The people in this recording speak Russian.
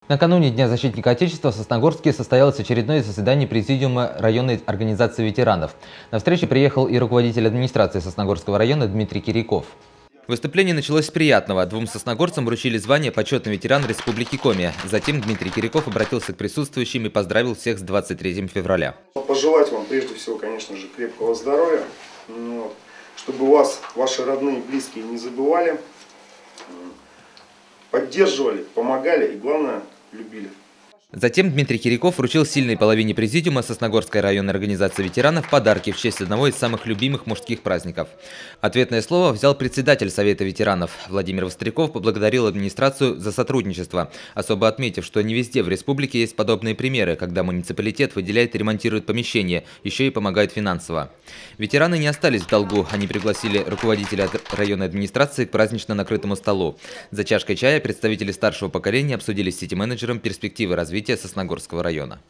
Накануне Дня защитника Отечества в Сосногорске состоялось очередное заседание Президиума районной организации ветеранов. На встречу приехал и руководитель администрации Сосногорского района Дмитрий Киряков. Выступление началось с приятного. Двум сосногорцам вручили звание «Почетный ветеран Республики Коми». Затем Дмитрий Киряков обратился к присутствующим и поздравил всех с 23 февраля. Пожелать вам прежде всего, конечно же, крепкого здоровья, чтобы вас ваши родные и близкие не забывали, поддерживали, помогали и, главное, любили. Затем Дмитрий Киряков вручил сильной половине президиума Сосногорской районной организации ветеранов подарки в честь одного из самых любимых мужских праздников. Ответное слово взял председатель Совета ветеранов. Владимир Востряков поблагодарил администрацию за сотрудничество, особо отметив, что не везде в республике есть подобные примеры, когда муниципалитет выделяет и ремонтирует помещения, еще и помогает финансово. Ветераны не остались в долгу, они пригласили руководителя районной администрации к празднично накрытому столу. За чашкой чая представители старшего поколения обсудили с сити-менеджером перспективы развития Сосногорского района.